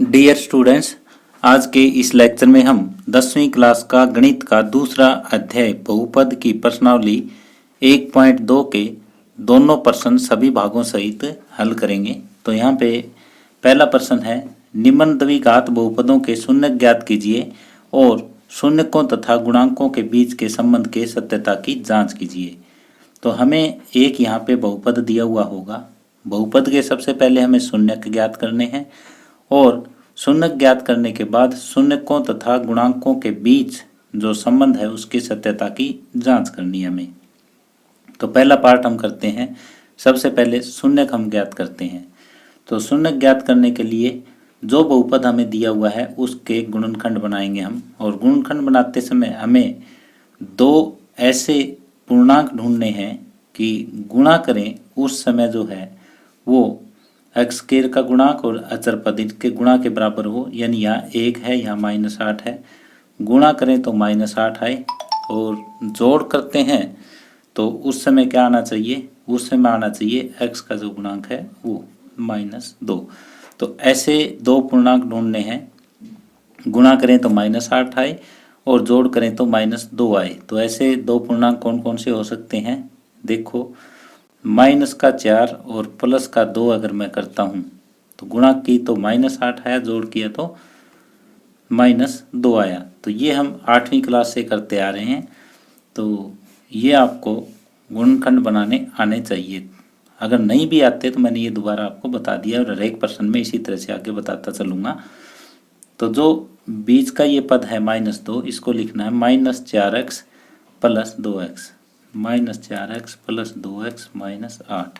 Dear students, आज के इस लेक्चर में हम 10वीं क्लास का गणित का दूसरा अध्याय बहुपद की प्रश्नावली 1.2 के दोनों प्रश्न सभी भागों सहित हल करेंगे। तो यहाँ पे पहला प्रश्न है, निम्न द्विघात बहुपदों के शून्यक ज्ञात कीजिए और शून्यकों तथा गुणांकों के बीच के संबंध के सत्यता की जांच कीजिए। तो हमें एक यहाँ पे बहुपद दिया हुआ होगा। बहुपद के सबसे पहले हमें शून्यक ज्ञात करने हैं और शून्यक ज्ञात करने के बाद शून्यकों तथा गुणांकों के बीच जो संबंध है उसकी सत्यता की जांच करनी है हमें। तो पहला पार्ट हम करते हैं। सबसे पहले शून्यक हम ज्ञात करते हैं। तो शून्यक ज्ञात करने के लिए जो बहुपद हमें दिया हुआ है उसके गुणनखंड बनाएंगे हम, और गुणनखंड बनाते समय हमें दो ऐसे पूर्णांक ढूंढने हैं कि गुणा करें उस समय जो है वो एक्स स्क्वायर का गुणांक और अचर पद के गुणा के बराबर हो, यानी यहाँ 1 है, यहाँ -8 है। गुणा करें तो -8 आए और जोड़ करते हैं तो उस समय क्या आना चाहिए, उस समय आना चाहिए x का जो गुणांक है वो -2। तो ऐसे दो पूर्णांक ढूंढने हैं। गुणा करें तो -8 आए और जोड़ करें तो -2 आए। तो ऐसे दो पूर्णांक कौन कौन से हो सकते हैं, देखो -4 और +2 अगर मैं करता हूँ तो गुणा की तो -8 आया, जोड़ किया तो -2 आया। तो ये हम 8वीं क्लास से करते आ रहे हैं। तो ये आपको गुणनखंड बनाने आने चाहिए। अगर नहीं भी आते तो मैंने ये दोबारा आपको बता दिया और हर एक प्रश्न में इसी तरह से आगे बताता चलूँगा। तो जो बीच का ये पद है -2, इसको लिखना है -4x + 2x, -4x + 2x -8।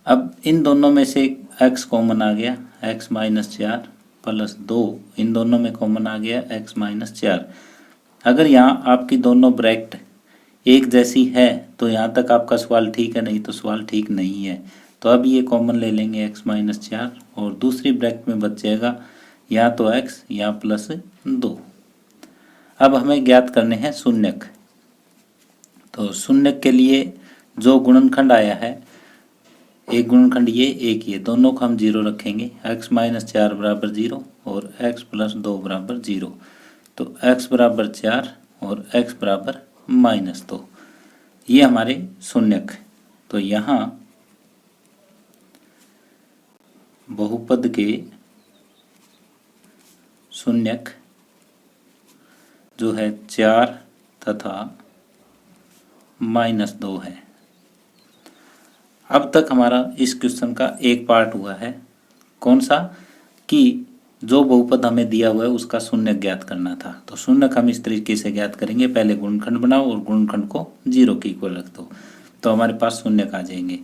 अब इन दोनों में से x कॉमन आ गया, x -4 + 2 इन दोनों में कॉमन आ गया x -4। अगर यहाँ आपकी दोनों ब्रैकेट एक जैसी है तो यहाँ तक आपका सवाल ठीक है, नहीं तो सवाल ठीक नहीं है। तो अब ये कॉमन ले लेंगे x -4 और दूसरी ब्रैकेट में बच जाएगा या तो x या +2। अब हमें ज्ञात करने हैं शून्यक। तो शून्यक के लिए जो गुणनखंड आया है, एक गुणनखंड ये, एक ये, दोनों को हम 0 रखेंगे। x -4 = 0 और x + 2 = 0। तो x = 4 और x = -2, ये हमारे शून्यक। तो यहाँ बहुपद के शून्यक जो है 4 तथा -2 है। अब तक हमारा इस क्वेश्चन का एक पार्ट हुआ है, कौन सा, कि जो बहुपद हमें दिया हुआ है उसका शून्यक ज्ञात करना था। तो शून्यक हम इस तरीके से ज्ञात करेंगे, पहले गुणनखंड बनाओ और गुणनखंड को 0 के इक्वल रख दो, तो हमारे पास शून्यक आ जाएंगे।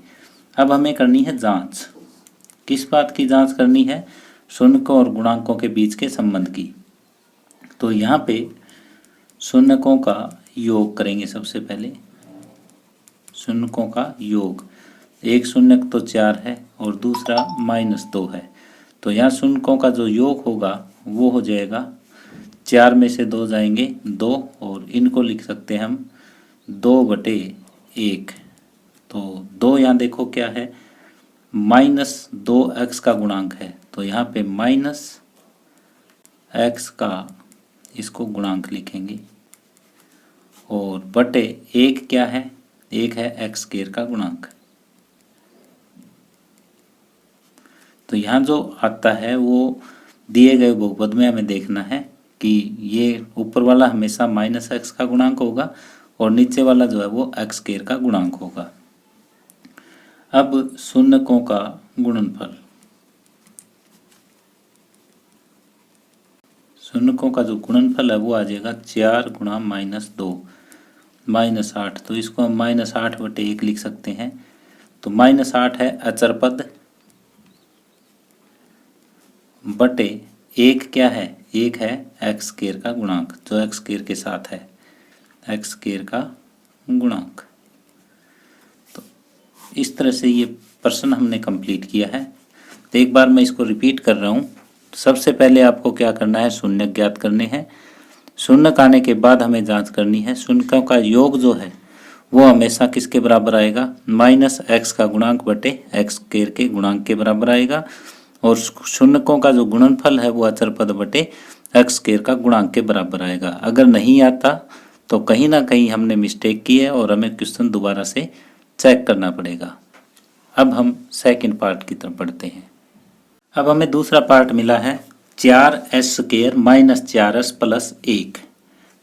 अब हमें करनी है जांच। किस बात की जांच करनी है, शून्यकों और गुणांकों के बीच के संबंध की। तो यहाँ पे शून्यकों का योग करेंगे। सबसे पहले शून्यकों का योग, एक शून्यक तो 4 है और दूसरा -2 है। तो यहाँ शून्यकों का जो योग होगा वो हो जाएगा, 4 में से 2 जाएंगे 2 और इनको लिख सकते हैं हम 2/1। तो 2 यहाँ देखो क्या है, -2x का गुणांक है, तो यहाँ पे -x का इसको गुणांक लिखेंगे और बटे 1 क्या है, 1 है x² का गुणांक। तो यहाँ जो आता है वो दिए गए बहुपद में हमें देखना है कि ये ऊपर वाला हमेशा -x का गुणांक होगा और नीचे वाला जो है वो x² का गुणांक होगा। अब शून्यकों का गुणनफल, शून्यकों का जो गुणनफल है वो आ जाएगा 4 × -2 -8। तो इसको हम -8/1 लिख सकते हैं। तो -8 है अचर पद बटे 1 क्या है, 1 है x² का गुणांक, जो x² के साथ है, x² का गुणांक। तो इस तरह से ये प्रश्न हमने कंप्लीट किया है। तो एक बार मैं इसको रिपीट कर रहा हूँ। सबसे पहले आपको क्या करना है, शून्यक ज्ञात करने हैं। शून्यक आने के बाद हमें जांच करनी है, शून्यकों का योग जो है वो हमेशा किसके बराबर आएगा, -x का गुणांक बटे x² के गुणांक के बराबर आएगा। और शून्यकों का जो गुणनफल है वो अचर पद बटे एक्स स्क्वायर का गुणांक के बराबर आएगा। अगर नहीं आता तो कहीं ना कहीं हमने मिस्टेक की है और हमें क्वेश्चन दोबारा से चेक करना पड़ेगा। अब हम सेकंड पार्ट की तरफ बढ़ते हैं। अब हमें दूसरा पार्ट मिला है 4s² माइनस 4s प्लस 1।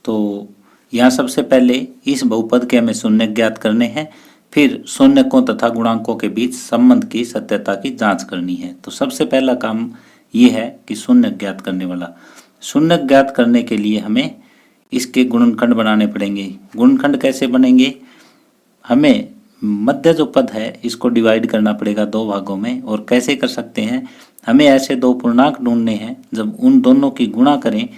तो यहाँ सबसे पहले इस बहुपद के हमें शून्य ज्ञात करने हैं, फिर शून्यकों तथा गुणांकों के बीच संबंध की सत्यता की जांच करनी है। तो सबसे पहला काम ये है कि शून्य ज्ञात करने वाला। शून्य ज्ञात करने के लिए हमें इसके गुणनखंड बनाने पड़ेंगे। गुणनखंड कैसे बनेंगे? हमें मध्य जो पद है इसको डिवाइड करना पड़ेगा दो भागों में। और कैसे कर सकते हैं? हमें ऐसे दो पूर्णांक ढूंढने हैं जब उन दोनों की गुणा करें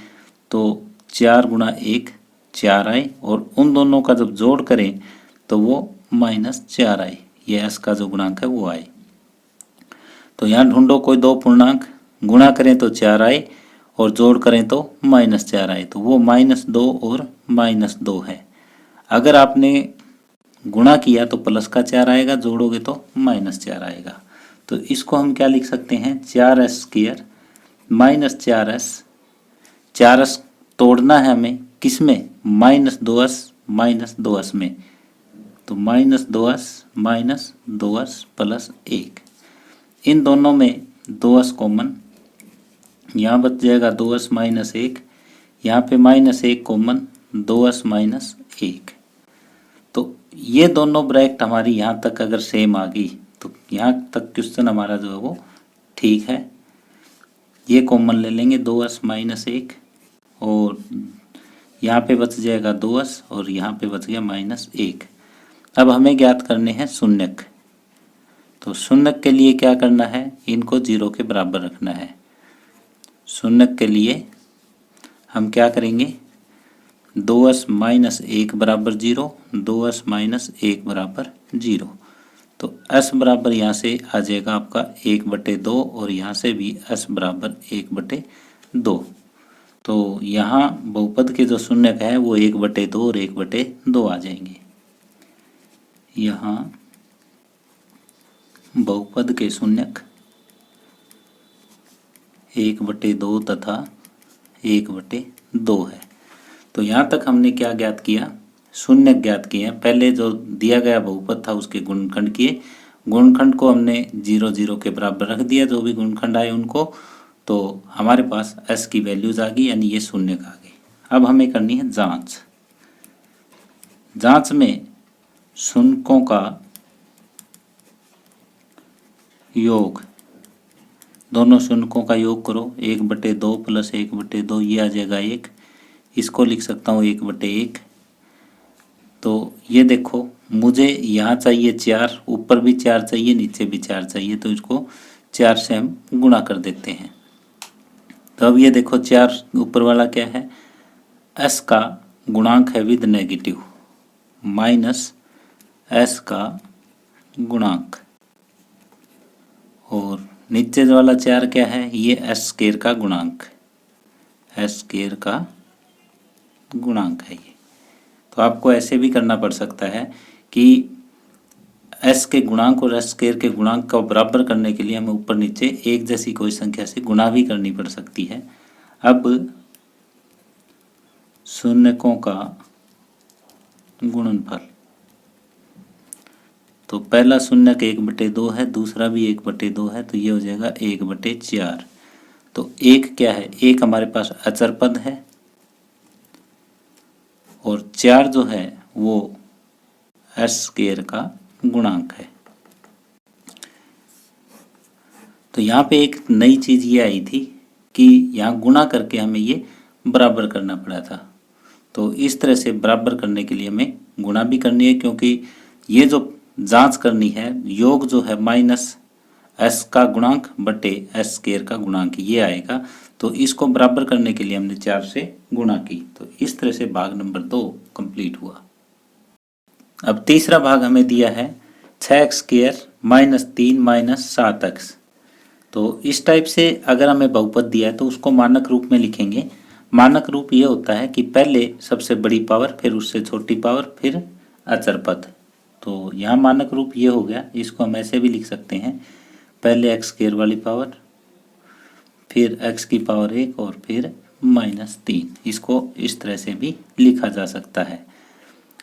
तो 4 गुणा 1 4 आए, और उन दोनों का जब जोड़ करें तो वो -4 आए। ये s का जो गुणांक है वो आए। तो यहाँ ढूंढो कोई दो पूर्णांक, गुणा करें तो 4 आए और जोड़ करें तो -4 आए। तो वो -2 और -2 है। अगर आपने गुणा किया तो प्लस का 4 आएगा, जोड़ोगे तो -4 आएगा। तो इसको हम क्या लिख सकते हैं? 4s² माइनस 4s तोड़ना है हमें किसमें? -2s में। तो -2s प्लस 1, इन दोनों में 2s कॉमन, यहाँ बच जाएगा 2s माइनस 1, यहाँ पे -1 कॉमन, 2s माइनस 1। तो ये दोनों ब्रैकेट हमारी यहाँ तक अगर सेम आ गई तो यहाँ तक क्वेश्चन हमारा जो है वो ठीक है। ये कॉमन ले लेंगे 2s माइनस 1, और यहाँ पे बच जाएगा 2s और यहाँ पे बच गया -1। अब हमें ज्ञात करने हैं शून्यक। तो शून्यक के लिए क्या करना है? इनको 0 के बराबर रखना है। शून्यक के लिए हम क्या करेंगे? 2s माइनस 1 बराबर 0, 2s माइनस 1 बराबर 0। तो s बराबर यहाँ से आ जाएगा आपका 1/2, और यहाँ से भी s बराबर 1/2। तो यहाँ बहुपद के जो शून्यक है वो 1/2 और 1/2 आ जाएंगे। यहाँ बहुपद के शून्यक 1/2 तथा 1/2 है। तो यहाँ तक हमने क्या ज्ञात किया? शून्य ज्ञात किए। पहले जो दिया गया बहुपद था उसके गुणनखंड किए, गुणनखंड को हमने 0 0 के बराबर रख दिया, जो भी गुणनखंड आए उनको। तो हमारे पास s की वैल्यूज आ गई, यानी ये शून्य आ गई। अब हमें करनी है जांच। जांच में शून्यकों का योग, दोनों शून्यकों का योग करो। 1/2 प्लस 1/2 ये आ जाएगा 1। इसको लिख सकता हूँ 1/1। तो ये देखो, मुझे यहाँ चाहिए 4, ऊपर भी 4 चाहिए, नीचे भी 4 चाहिए। तो इसको 4 से हम गुणा कर देते हैं। तो अब ये देखो 4 ऊपर वाला क्या है? s का गुणांक है विद नेगेटिव, माइनस s का गुणांक, और नीचे वाला 4 क्या है? ये s² का गुणांक, s² का गुणांक है ये। तो आपको ऐसे भी करना पड़ सकता है कि s के गुणांक और s² के गुणांक का बराबर करने के लिए हमें ऊपर नीचे एक जैसी कोई संख्या से गुणा भी करनी पड़ सकती है। अब शून्यकों का गुणनफल, तो पहला शून्यक 1/2 है, दूसरा भी 1/2 है, तो ये हो जाएगा 1/4। तो 1 क्या है? 1 हमारे पास अचर पद है, और 4 जो है वो s² का गुणांक है। तो यहाँ पे एक नई चीज ये आई थी कि यहाँ गुणा करके हमें ये बराबर करना पड़ा था। तो इस तरह से बराबर करने के लिए हमें गुणा भी करनी है, क्योंकि ये जो जांच करनी है, योग जो है माइनस s का गुणांक बटे s² का गुणांक ये आएगा। तो इसको बराबर करने के लिए हमने 4 से गुणा की। तो इस तरह से भाग नंबर 2 कंप्लीट हुआ। अब तीसरा भाग हमें दिया है 6x² माइनस 3 माइनस 7x। तो इस टाइप से अगर हमें बहुपद दिया है तो उसको मानक रूप में लिखेंगे। मानक रूप ये होता है कि पहले सबसे बड़ी पावर, फिर उससे छोटी पावर, फिर अचर पद। तो यहाँ मानक रूप ये हो गया। इसको हम ऐसे भी लिख सकते हैं, पहले x² वाली पावर, फिर x की पावर 1 और फिर -3। इसको इस तरह से भी लिखा जा सकता है।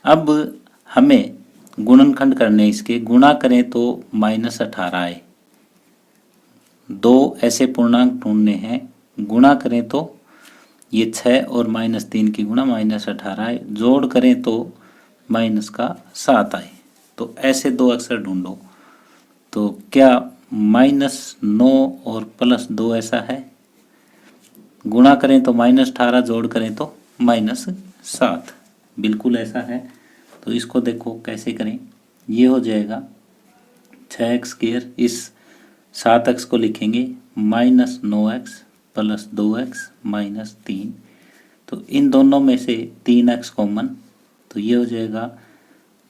अब हमें गुणनखंड करने, इसके गुणा करें तो -18 आए। दो ऐसे पूर्णांक ढूंढने हैं, गुणा करें तो ये 6 और -3 की गुणा -18 आए, जोड़ करें तो -7 आए। तो ऐसे दो अक्षर ढूंढो। तो क्या -9 और +2 ऐसा है? गुणा करें तो -18, जोड़ करें तो -7, बिल्कुल ऐसा है। तो इसको देखो कैसे करें। ये हो जाएगा 6x², इस 7x को लिखेंगे -9x + 2x -3। तो इन दोनों में से 3x कॉमन, तो ये हो जाएगा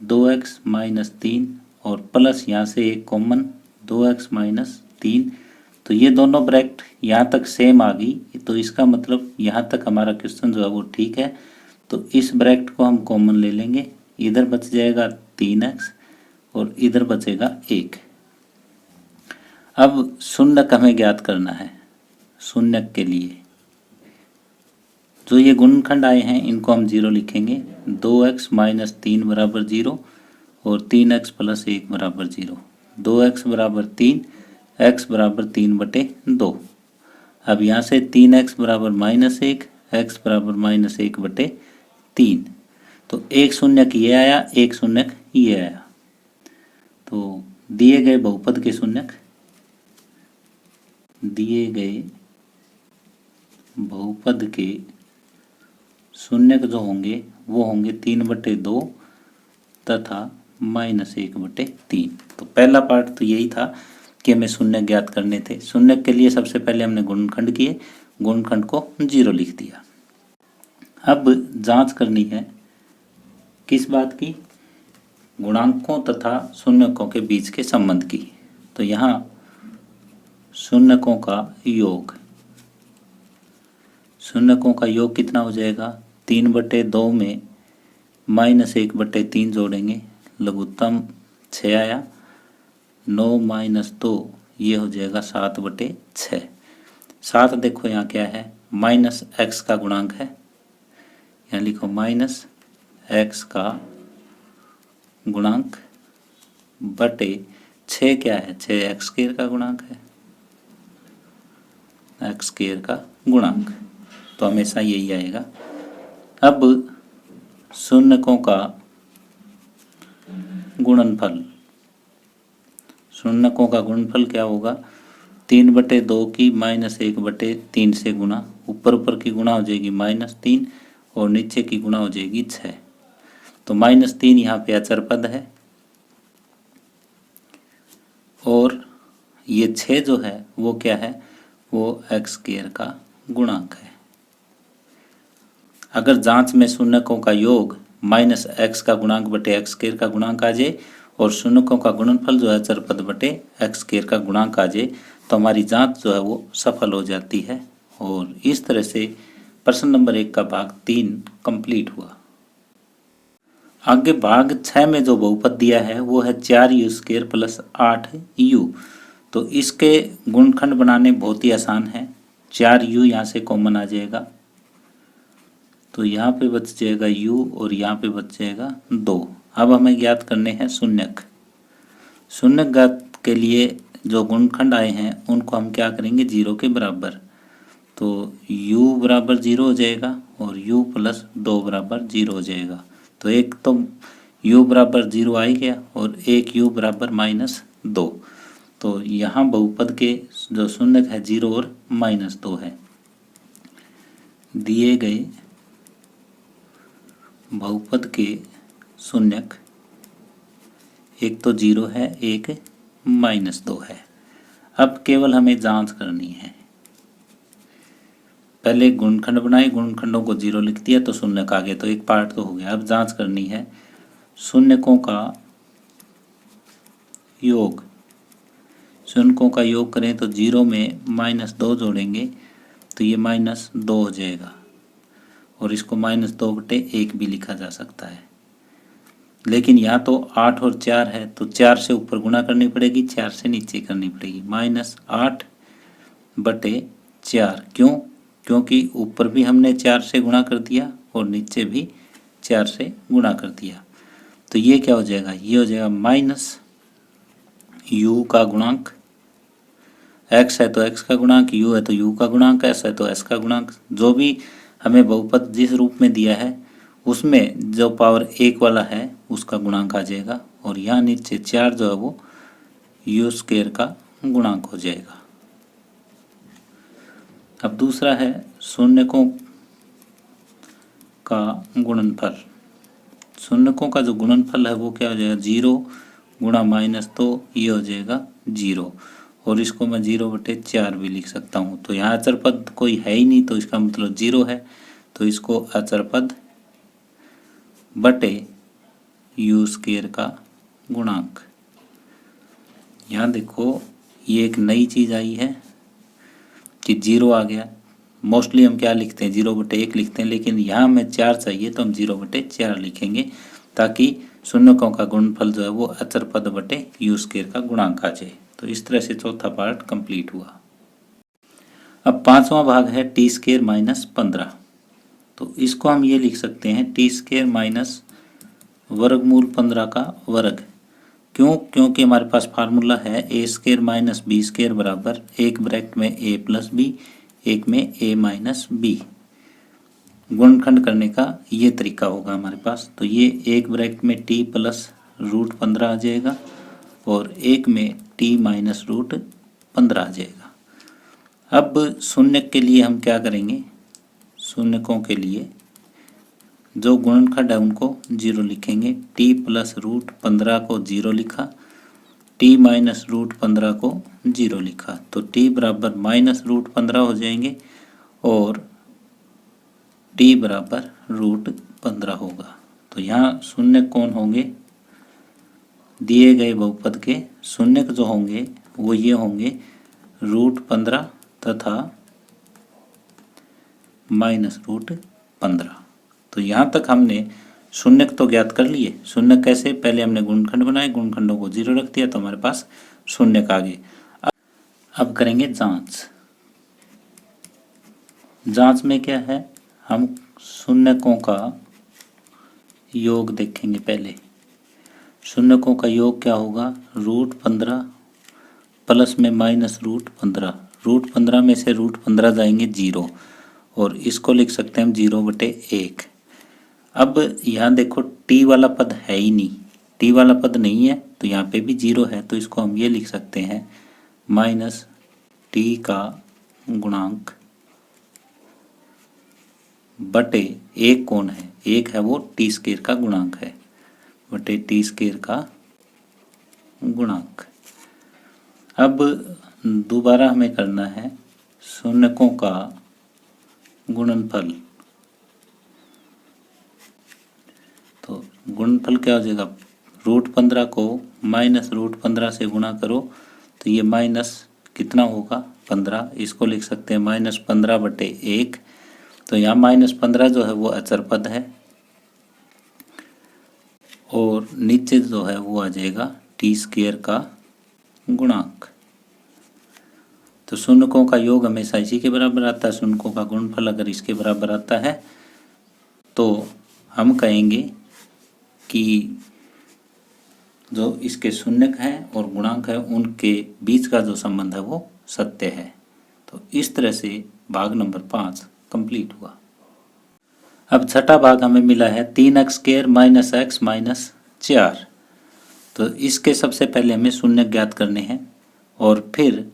2x -3 और प्लस यहाँ से एक कॉमन 2x -3। तो ये दोनों ब्रैकेट यहाँ तक सेम आ गई, तो इसका मतलब यहाँ तक हमारा क्वेश्चन जो है वो ठीक है। तो इस ब्रैकेट को हम कॉमन ले लेंगे, इधर बच जाएगा 3x और इधर बचेगा 1। अब शून्यक हमें ज्ञात करना है। शून्यक के लिए जो ये गुणनखंड आए हैं इनको हम 0 लिखेंगे। 2x - 3 बराबर 0 और 3x + 1 बराबर 0। 2x बराबर 3, x बराबर 3/2। अब यहाँ से 3x बराबर -1, x बराबर -1/3। तो एक शून्यक ये आया, एक शून्यक ये आया। तो दिए गए बहुपद के शून्यक, दिए गए बहुपद के शून्यक जो होंगे वो होंगे 3/2 तथा -1/3। तो पहला पार्ट तो यही था कि हमें शून्य ज्ञात करने थे। शून्य के लिए सबसे पहले हमने गुणनखंड किए, गुणनखंड को 0 लिख दिया। अब जांच करनी है किस बात की? गुणांकों तथा शून्यकों के बीच के संबंध की। तो यहाँ शून्यकों का योग, शून्यकों का योग कितना हो जाएगा? 3/2 में -1/3 जोड़ेंगे, लघुत्तम 6 आया। 9 - 2 ये हो जाएगा 7/6। 7 देखो यहाँ क्या है? -x का गुणांक है। यहाँ लिखो -x का गुणांक बटे 6 क्या है? 6 x² का गुणांक है, x² का गुणांक। तो हमेशा यही आएगा। अब शून्यकों का गुणनफल, शून्यकों का गुणनफल क्या होगा? 3/2 की -1/3 से गुणा, ऊपर की गुणा हो जाएगी -3 और नीचे की गुणा हो जाएगी 6। तो -3 यहाँ पे अचर पद है और ये 6 जो है वो क्या है? वो x² का गुणांक है। अगर जांच में शून्यकों का योग -x का गुणांक बटे x² का गुणांक आ जाए और शून्यकों का गुणनफल जो है अचर पद बटे x² का गुणांक आ जाए तो हमारी जांच जो है वो सफल हो जाती है। और इस तरह से प्रश्न नंबर 1 का भाग 3 कंप्लीट हुआ। आगे भाग 6 में जो बहुपद दिया है वो है 4u² + 8u। तो इसके गुणनखंड बनाने बहुत ही आसान है। 4u यहाँ से कॉमन आ जाएगा, तो यहाँ पे बच जाएगा u और यहाँ पे बच जाएगा 2। अब हमें ज्ञात करने हैं शून्यक। शून्यक ज्ञात के लिए जो गुणनखंड आए हैं उनको हम क्या करेंगे? 0 के बराबर। तो u बराबर 0 हो जाएगा और u + 2 बराबर 0 हो जाएगा। तो एक तो u बराबर 0 आ ही गया और एक u बराबर -2। तो यहाँ बहुपद के जो शून्यक है 0 और -2 है। दिए गए बहुपद के शून्यक एक तो 0 है, एक -2 है। अब केवल हमें जांच करनी है। पहले गुणनखंड बनाए, गुणनखंडों को 0 लिख दिया तो शून्यक आ गए, तो एक पार्ट तो हो गया। अब जांच करनी है शून्यकों का योग। शून्यकों का योग करें तो 0 में -2 जोड़ेंगे तो ये -2 हो जाएगा और इसको -2/1 भी लिखा जा सकता है। लेकिन यहाँ तो 8 और 4 है तो 4 से ऊपर गुणा करनी पड़ेगी, 4 से नीचे करनी पड़ेगी। -8/4 4। क्यों? क्योंकि ऊपर भी हमने 4 से गुणा कर दिया और नीचे भी 4 से गुणा कर दिया। तो ये क्या हो जाएगा? ये हो जाएगा माइनस u का गुणांक, x है तो x का गुणांक, u है तो u का गुणांक, s है तो s का गुणांक। जो भी हमें बहुपद जिस रूप में दिया है उसमें जो पावर 1 वाला है उसका गुणांक आ जाएगा, और यहाँ नीचे 4 जो है वो u स्क्वायर का गुणांक हो जाएगा। अब दूसरा है शून्यकों का गुणनफल। शून्यकों का जो गुणनफल है वो क्या हो जाएगा? 0 गुणा माइनस, तो ये हो जाएगा 0, और इसको मैं 0/4 भी लिख सकता हूँ। तो यहाँ अचर पद कोई है ही नहीं, तो इसका मतलब 0 है, तो इसको अचर पद बटे u स्क्वायर का गुणांक। यहाँ देखो ये एक नई चीज़ आई है कि 0 आ गया। मोस्टली हम क्या लिखते हैं? 0/1 लिखते हैं, लेकिन यहाँ हमें 4 चाहिए तो हम 0/4 लिखेंगे, ताकि शून्यकों का गुणनफल जो है वो अचर पद बटे u स्क्वायर का गुणांक आ जाए। तो इस तरह से चौथा पार्ट कंप्लीट हुआ। अब पांचवा भाग है टी स्क्वायर माइनस 15। तो इसको हम ये लिख सकते हैं टी स्क्वायर माइनस वर्गमूल 15 का वर्ग। क्यों? क्योंकि हमारे पास फार्मूला है ए स्क्वायर माइनस बी स्क्वायर बराबर एक ब्रैकेट में ए प्लस बी, एक में ए माइनस बी। गुणनखंड करने का ये तरीका होगा हमारे पास। तो ये एक ब्रैकेट में टी प्लस √15 आ जाएगा और एक में टी माइनस √15 आ जाएगा। अब शून्य के लिए हम क्या करेंगे? शून्यकों के लिए जो गुणनखंड है उनको 0 लिखेंगे। टी प्लस √15 को 0 लिखा, टी माइनस √15 को 0 लिखा, तो टी बराबर माइनस √15 हो जाएंगे और टी बराबर √15 होगा। तो यहाँ शून्य कौन होंगे? दिए गए बहुपद के शून्यक जो होंगे वो ये होंगे √15 तथा माइनस √15। तो यहाँ तक हमने शून्यक तो ज्ञात कर लिए। शून्यक कैसे? पहले हमने गुणनखंड बनाए, गुणनखंडों को 0 रख दिया तो हमारे पास शून्यक आ गए। अब करेंगे जांच। जांच में क्या है? हम शून्यकों का योग देखेंगे। पहले शून्यकों का योग क्या होगा? √15 प्लस में माइनस √15। √15 में से √15 जाएंगे 0, और इसको लिख सकते हैं हम 0/1। अब यहाँ देखो टी वाला पद है ही नहीं, टी वाला पद नहीं है तो यहाँ पे भी 0 है, तो इसको हम ये लिख सकते हैं माइनस टी का गुणांक बटे एक कौन है? एक है वो टी स्क्वायर का गुणांक है, बटे टी स्क्वायर का गुणांक। अब दोबारा हमें करना है शून्यकों का गुणनफल। तो गुणनफल क्या हो जाएगा? √15 को माइनस √15 से गुणा करो तो ये माइनस कितना होगा? 15। इसको लिख सकते हैं -15/1। तो यहाँ -15 जो है वो अचर पद है और नीचे जो है वो आ जाएगा टी स्क्वायर का गुणांक। तो शून्यकों का योग हमेशा इसी के बराबर आता है। शून्यकों का गुणनफल अगर इसके बराबर आता है तो हम कहेंगे कि जो इसके शून्यक हैं और गुणांक है उनके बीच का जो संबंध है वो सत्य है। तो इस तरह से भाग नंबर 5 कंप्लीट हुआ। अब छठा भाग हमें मिला है 3x² माइनस x माइनस 4। तो इसके सबसे पहले हमें शून्य ज्ञात करने हैं और फिर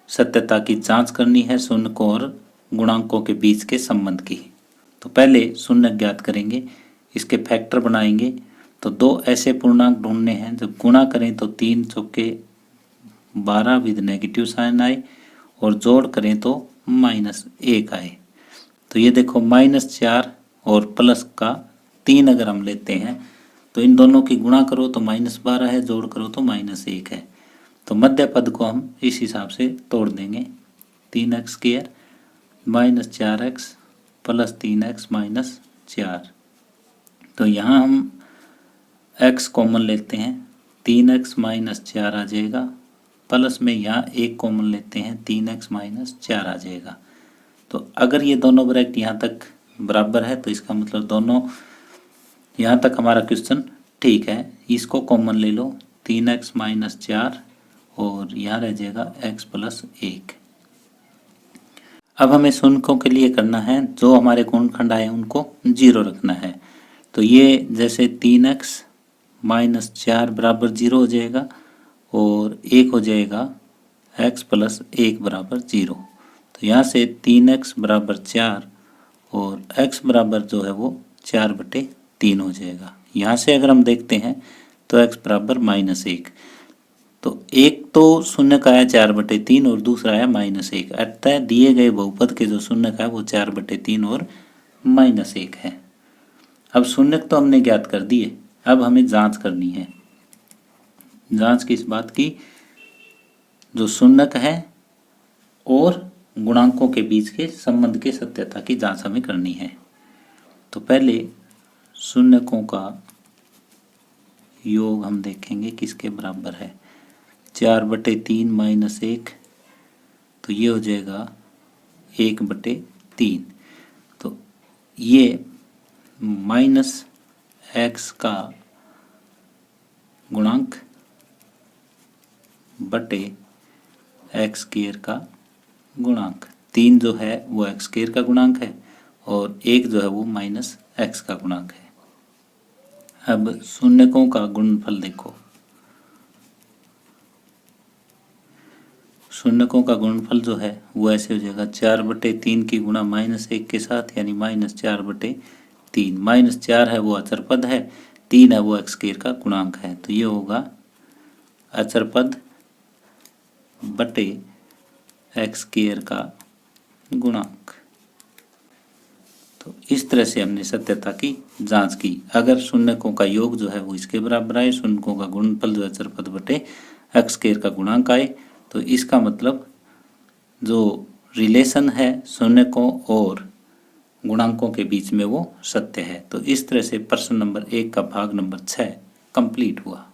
सत्यता की जांच करनी है शून्यकों और गुणांकों के बीच के संबंध की। तो पहले शून्य ज्ञात करेंगे, इसके फैक्टर बनाएंगे। तो दो ऐसे पूर्णांक ढूंढने हैं जब गुणा करें तो 3 चौके 12 विद नेगेटिव साइन आए और जोड़ करें तो -1 आए। तो ये देखो -4 और प्लस का 3 अगर हम लेते हैं तो इन दोनों की गुणा करो तो -12 है, जोड़ करो तो -1 है। तो मध्य पद को हम इस हिसाब से तोड़ देंगे। 3x² minus 4x plus 3x minus 4। तो यहाँ हम x कॉमन लेते हैं, 3x माइनस 4 आ जाएगा प्लस में यहाँ एक कॉमन लेते हैं, 3x माइनस 4 आ जाएगा। तो अगर ये दोनों ब्रैकेट यहाँ तक बराबर है तो इसका मतलब दोनों यहाँ तक हमारा क्वेश्चन ठीक है। इसको कॉमन ले लो, 3x माइनस 4 और यहाँ रह जाएगा x प्लस 1। अब हमें शून्यों के लिए करना है, जो हमारे गुणनखंड आए उनको 0 रखना है। तो ये जैसे 3x माइनस 4 बराबर 0 हो जाएगा और 1 हो जाएगा x प्लस 1 बराबर 0। तो यहाँ से 3x बराबर 4 और x बराबर जो है वो 4/3 हो जाएगा। यहाँ से अगर हम देखते हैं तो x बराबर -1। तो एक तो शून्य का आया 4/3 और दूसरा आया -1, अतः दिए गए बहुपद के जो शून्य का है वो 4/3 और -1 है। अब शून्य तो हमने ज्ञात कर दिए, अब हमें जांच करनी है। जांच किस बात की? जो शून्यक है और गुणांकों के बीच के संबंध के सत्यता की जांच हमें करनी है। तो पहले शून्यकों का योग हम देखेंगे किसके बराबर है। 4/3 -1 तो ये हो जाएगा 1/3। तो ये -x का गुणांक बटे x स्क्वायर का गुणांक। 3 जो है वो x स्क्वायर का गुणांक है और 1 जो है वो -x का गुणांक है। अब शून्यकों का गुणनफल देखो। शून्यकों का गुणनफल जो है वो ऐसे हो जाएगा 4/3 की गुणा -1 के साथ, यानी -4/3। -4 है वो अचर पद है, 3 है वो x स्क्वायर का गुणांक है। तो ये होगा अचर पद बटे x स्क्वायर का गुणांक। तो इस तरह से हमने सत्यता की जांच की। अगर शून्यकों का योग जो है वो इसके बराबर आए, शून्यकों का गुणनफल जो अचर पद बटे x स्क्वायर का गुणांक आए, तो इसका मतलब जो रिलेशन है शून्यकों और गुणांकों के बीच में वो सत्य है। तो इस तरह से प्रश्न नंबर 1 का भाग नंबर 6 कंप्लीट हुआ।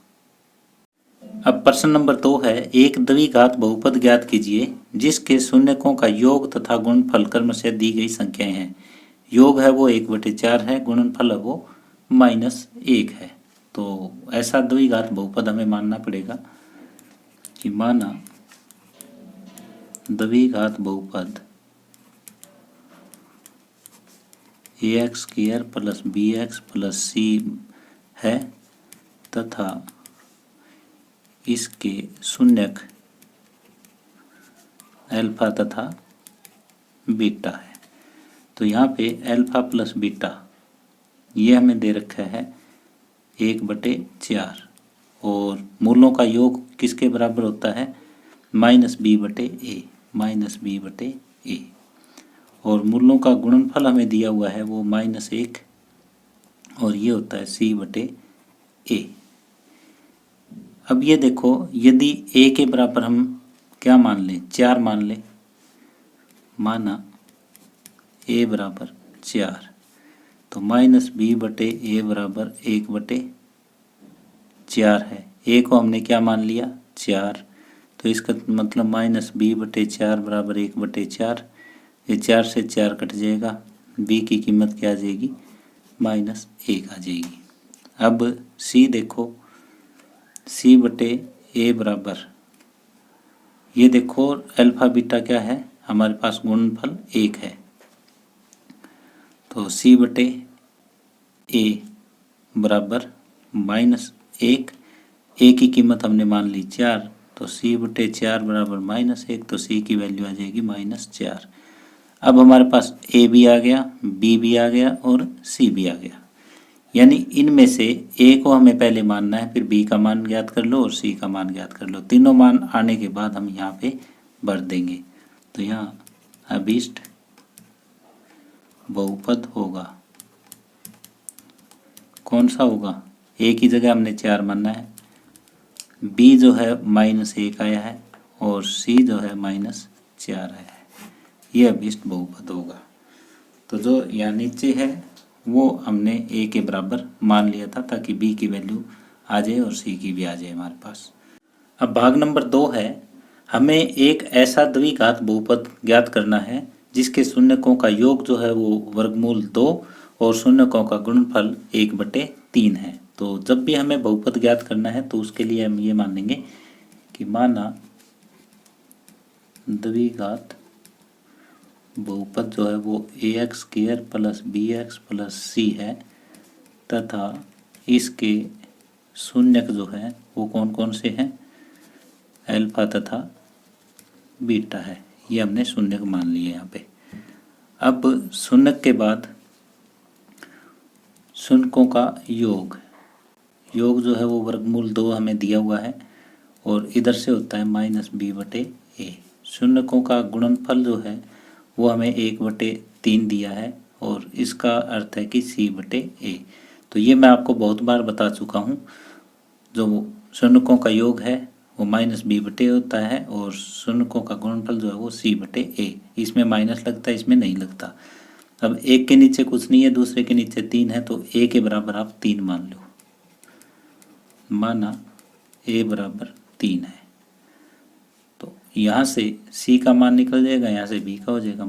अब प्रश्न नंबर 2 है, एक द्विघात बहुपद ज्ञात कीजिए जिसके शून्यकों का योग तथा गुणनफल क्रमशः दी गई संख्याएं हैं। योग है वो 1/4 है, गुणनफल है वो -1 है। तो ऐसा द्विघात बहुपद हमें मानना पड़ेगा कि माना द्विघात बहुपद ax square plus bx plus c है तथा इसके शून्यक अल्फा तथा बीटा है। तो यहाँ पे अल्फा प्लस बीटा ये हमें दे रखा है 1/4 और मूलों का योग किसके बराबर होता है? -b/a और मूलों का गुणनफल हमें दिया हुआ है वो -1 और ये होता है c/a। अब ये देखो, यदि a के बराबर हम क्या मान लें? 4 मान लें। माना a बराबर 4 तो -b/a बराबर 1/4 है। a को हमने क्या मान लिया? 4। तो इसका मतलब -b/4 बराबर 1/4। ये 4 से 4 कट जाएगा, b की कीमत क्या आ जाएगी? -1 आ जाएगी। अब c देखो, c/a बराबर, ये देखो अल्फा बीटा क्या है हमारे पास? गुणनफल 1 है। तो c/a बराबर -1, a की कीमत हमने मान ली 4, तो c/4 बराबर -1, तो c की वैल्यू आ जाएगी -4। अब हमारे पास a भी आ गया, b भी आ गया और c भी आ गया। यानी इनमें से a को हमें पहले मानना है, फिर b का मान ज्ञात कर लो और c का मान ज्ञात कर लो। तीनों मान आने के बाद हम यहाँ पे भर देंगे। तो यहाँ अभीष्ट बहुपद होगा, कौन सा होगा? a की जगह हमने 4 मानना है, b जो है -1 आया है और c जो है -4 आया है। ये अभीष्ट बहुपद होगा। तो जो यहाँ नीचे है वो हमने a के बराबर मान लिया था ताकि b की वैल्यू आ जाए और c की भी आ जाए हमारे पास। अब भाग नंबर 2 है, हमें एक ऐसा द्विघात बहुपद ज्ञात करना है जिसके शून्यकों का योग जो है वो वर्गमूल 2 और शून्यकों का गुणनफल 1/3 है। तो जब भी हमें बहुपद ज्ञात करना है तो उसके लिए हम ये मानेंगे कि माना द्विघात बहुपद जो है वो ax² plus bx plus c है तथा इसके शून्यक जो है वो कौन कौन से हैं, अल्फा तथा बीटा है। ये हमने शून्यक मान लिए यहाँ पे। अब शून्यक के बाद शून्यकों का योग जो है वो वर्गमूल 2 हमें दिया हुआ है और इधर से होता है -b/a। शून्यकों का गुणनफल जो है वो हमें 1/3 दिया है और इसका अर्थ है कि c/a। तो ये मैं आपको बहुत बार बता चुका हूँ। जो शून्यकों का योग है वो -b/a होता है और शून्यकों का गुणनफल जो है वो c/a। इसमें माइनस लगता है, इसमें नहीं लगता। अब एक के नीचे कुछ नहीं है, दूसरे के नीचे 3 है, तो a के बराबर आप 3 मान लो। माना a बराबर 3 है तो यहाँ से c का मान निकल जाएगा, यहाँ से b का हो जाएगा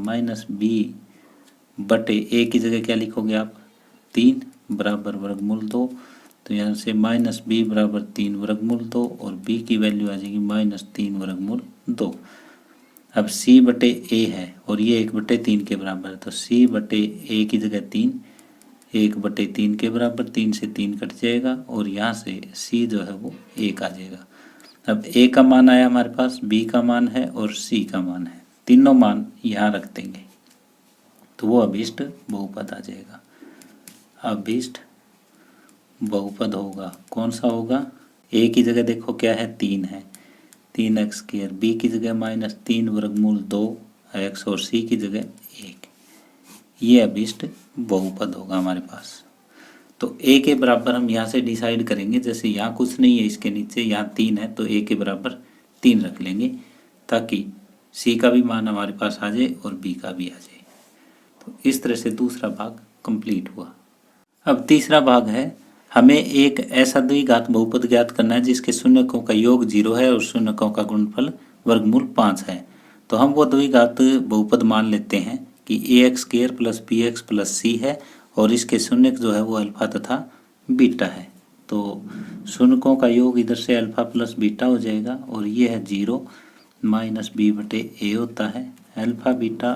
-b/a की जगह क्या लिखोगे आप, 3 बराबर वर्गमूल 2। तो यहाँ से -b बराबर 3 वर्गमूल 2 और b की वैल्यू आ जाएगी -3 वर्गमूल 2। अब c/a है और ये 1/3 के बराबर है, तो c/a की जगह 3, 1/3 के बराबर, 3 से 3 कट जाएगा और यहाँ से c जो है वो 1 आ जाएगा। अब a का मान आया हमारे पास, b का मान है और c का मान है, तीनों मान यहाँ रख देंगे तो वो अभीष्ट बहुपद आ जाएगा। अभीष्ट बहुपद होगा, कौन सा होगा, a की जगह देखो क्या है, 3 है, 3x², b की जगह -3 वर्गमूल 2x और c की जगह 1। ये अभीष्ट बहुपद होगा हमारे पास। तो a के बराबर हम यहाँ से डिसाइड करेंगे, जैसे यहाँ कुछ नहीं है इसके नीचे, यहाँ 3 है तो a के बराबर 3 रख लेंगे ताकि c का भी मान हमारे पास आ जाए और b का भी आ जाए। तो इस तरह से दूसरा भाग कंप्लीट हुआ। अब तीसरा भाग है, हमें एक ऐसा द्विघात बहुपद ज्ञात करना है जिसके शून्यकों का योग 0 है और शून्यकों का गुणनफल वर्गमूल 5 है। तो हम वो द्विघात बहुपद मान लेते हैं कि ax² plus bx plus c है और इसके शून्यक जो है वो अल्फा तथा बीटा है। तो शून्यकों का योग इधर से अल्फा प्लस बीटा हो जाएगा और ये है 0 -b/a होता है। अल्फा बीटा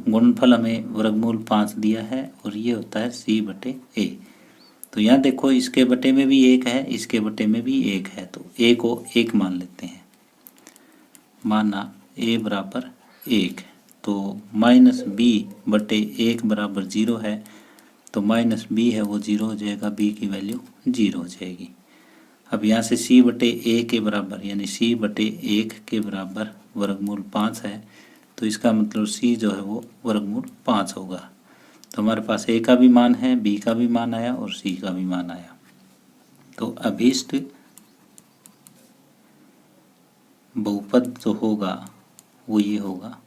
गुणनफल हमें वर्गमूल 5 दिया है और ये होता है c/a। तो यहाँ देखो इसके बटे में भी 1 है, इसके बटे में भी 1 है, तो a को 1 मान लेते हैं। माना a बराबर 1, तो -b/1 बराबर 0 है, तो -b है वो 0 हो जाएगा, b की वैल्यू 0 हो जाएगी। अब यहाँ से c/a के बराबर यानी c/1 के बराबर वर्गमूल 5 है, तो इसका मतलब c जो है वो वर्गमूल 5 होगा। तो हमारे पास a का भी मान है, b का भी मान आया और c का भी मान आया। तो अभीष्ट बहुपद जो होगा वो ये होगा,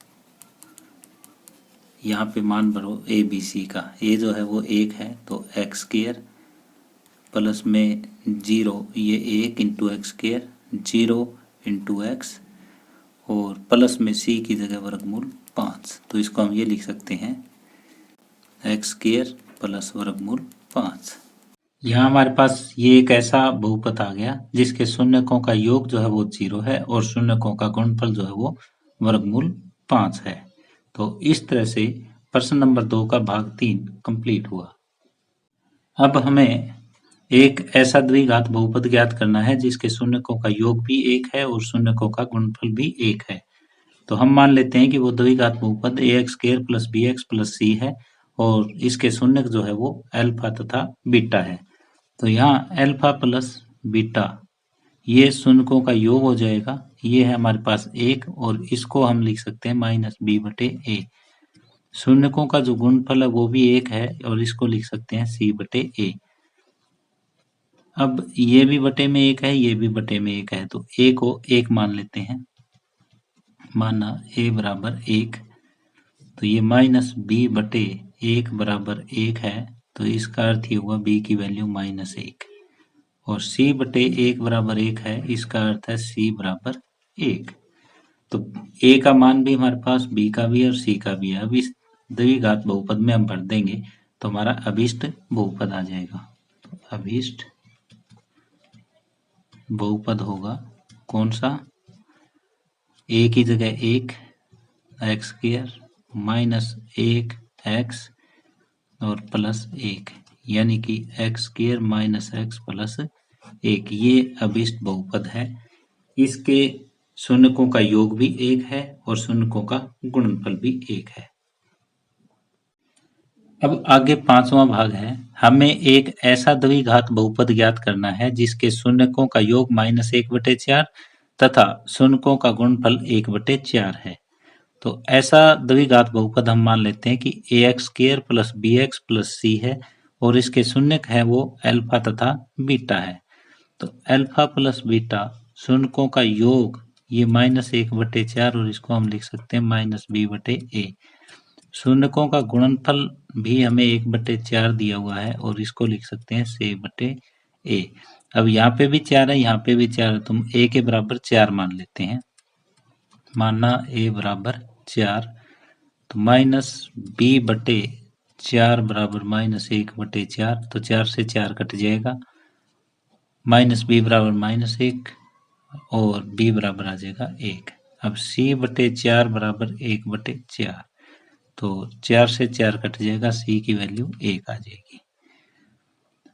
यहाँ पे मान भरो a b c का। a जो है वो 1 है तो x² प्लस में 0, ये 1 इंटू x², 0 इंटू x और प्लस में c की जगह वर्गमूल 5। तो इसको हम ये लिख सकते हैं x² प्लस वर्गमूल 5। यहाँ हमारे पास ये एक ऐसा बहुपद आ गया जिसके शून्यकों का योग जो है वो 0 है और शून्यकों का गुणनफल जो है वो वर्गमूल 5 है। तो इस तरह से प्रश्न नंबर 2 का भाग 3 कंप्लीट हुआ। अब हमें एक ऐसा द्विघात बहुपद ज्ञात करना है जिसके शून्यकों का योग भी 1 है और शून्यकों का गुणनफल भी 1 है। तो हम मान लेते हैं कि वो द्विघात बहुपद ax² plus bx plus c है और इसके शून्यक जो है वो अल्फा तथा बीटा है। तो यहाँ अल्फा प्लस बीटा ये शून्यकों का योग हो जाएगा, ये है हमारे पास 1 और इसको हम लिख सकते हैं -b/a। शून्यकों का जो गुणनफल है वो भी 1 है और इसको लिख सकते हैं c/a। अब ये भी बटे में 1 है, ये भी बटे में 1 है, तो a को 1 मान लेते हैं। माना a बराबर 1, तो ये -b/1 बराबर 1 है, तो इसका अर्थ ये हुआ b की वैल्यू -1 और c/1 बराबर 1 है, इसका अर्थ है c बराबर 1। तो a का मान भी हमारे पास, b का भी और c का भी है। अब इस द्विघात बहुपद में हम भर देंगे तो हमारा अभिष्ट बहुपद आ जाएगा। तो अभिष्ट बहुपद होगा कौन सा, a की जगह 1 एक्स स्क्वायर माइनस 1 एक्स और प्लस 1, यानी कि x square minus x plus 1, ये अभिष्ट बहुपद है। इसके शून्यकों का योग भी 1 है और शून्यकों का गुणनफल भी 1 है। अब आगे 5वां भाग है, हमें एक ऐसा द्विघात बहुपद ज्ञात करना है जिसके शून्यकों का योग -1/4 तथा शून्यकों का गुणनफल 1/4 है। तो ऐसा द्विघात बहुपद हम मान लेते हैं कि ax² plus bx plus c है और इसके शून्यक है वो अल्फा तथा बीटा है। तो अल्फा प्लस बीटा शून्यकों का योग ये -1/4 और इसको हम लिख सकते हैं -b/a। शून्यकों का गुणनफल भी हमें 1/4 दिया हुआ है और इसको लिख सकते हैं c/a। अब यहाँ पे भी 4 है, यहाँ पे भी 4 है, तुम a के बराबर 4 मान लेते हैं। माना a बराबर 4, तो -b/4 बराबर -1/4, तो 4 से 4 कट जाएगा, -b बराबर -1 और b बराबर आ जाएगा 1। अब c/4 बराबर 1/4, तो 4 से 4 कट जाएगा, c की वैल्यू 1 आ जाएगी।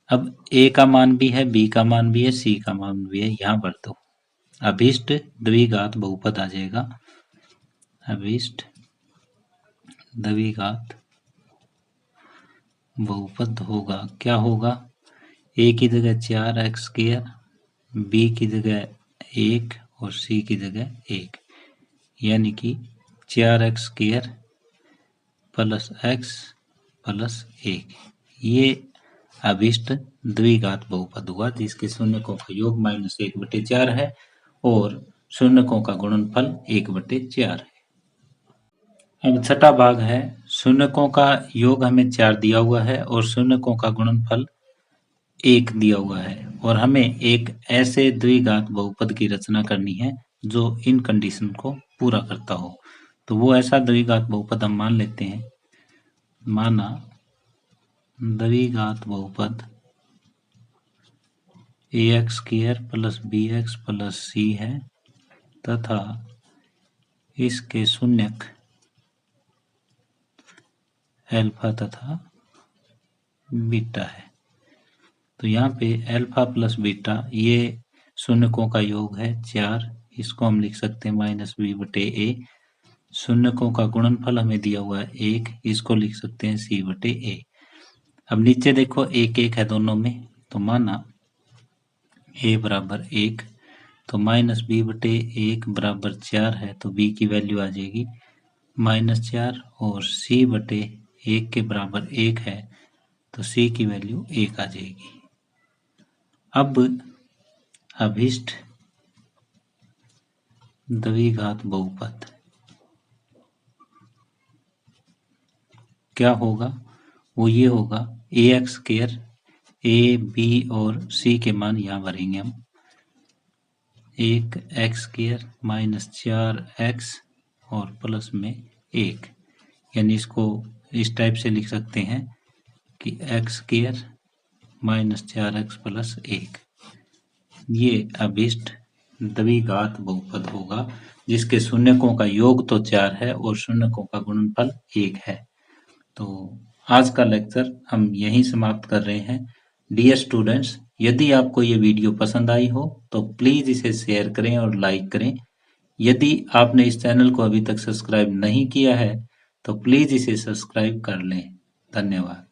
अब a का मान भी है, b का मान भी है, c का मान भी है, यहाँ भर दो, अभिष्ट द्विघात बहुपद आ जाएगा। अभिष्ट द्विघात बहुपद होगा, क्या होगा, a की जगह 4 एक्स स्क्वायर, b की जगह 1 और c की जगह 1, यानी कि 4x square plus x plus 1, ये अभिष्ट द्विघात बहुपद हुआ जिसके शून्यकों का योग -1/4 है और शून्यकों का गुणनफल 1/4 है। अब छठा भाग है, शून्यकों का योग हमें 4 दिया हुआ है और शून्यकों का गुणनफल 1 दिया हुआ है और हमें एक ऐसे द्विघात बहुपद की रचना करनी है जो इन कंडीशन को पूरा करता हो। तो वो ऐसा द्विघात बहुपद हम मान लेते हैं। माना द्विघात बहुपद ax² plus bx plus c है तथा इसके शून्यक अल्फा तथा बीटा है। तो यहाँ पे अल्फा प्लस बीटा ये शून्यकों का योग है 4, इसको हम लिख सकते हैं -b/a। शून्यकों का गुणनफल हमें दिया हुआ है 1, इसको लिख सकते हैं c/a। अब नीचे देखो 1 1 है दोनों में, तो माना a बराबर 1, तो -b/1 बराबर 4 है, तो b की वैल्यू आ जाएगी -4 और c/1 के बराबर 1 है, तो c की वैल्यू 1 आ जाएगी। अब अभिष्ट द्विघात बहुपद क्या होगा, वो ये होगा ax², a b और c के मान यहाँ भरेंगे हम, 1 x² माइनस 4x और प्लस में 1, यानी इसको इस टाइप से लिख सकते हैं कि x² माइनस 4x प्लस 1, ये अभिष्ट द्विघात बहुपद होगा जिसके शून्यकों का योग तो 4 है और शून्यकों का गुणनफल 1 है। तो आज का लेक्चर हम यहीं समाप्त कर रहे हैं। डियर स्टूडेंट्स, यदि आपको ये वीडियो पसंद आई हो तो प्लीज़ इसे शेयर करें और लाइक करें। यदि आपने इस चैनल को अभी तक सब्सक्राइब नहीं किया है तो प्लीज़ इसे सब्सक्राइब कर लें। धन्यवाद।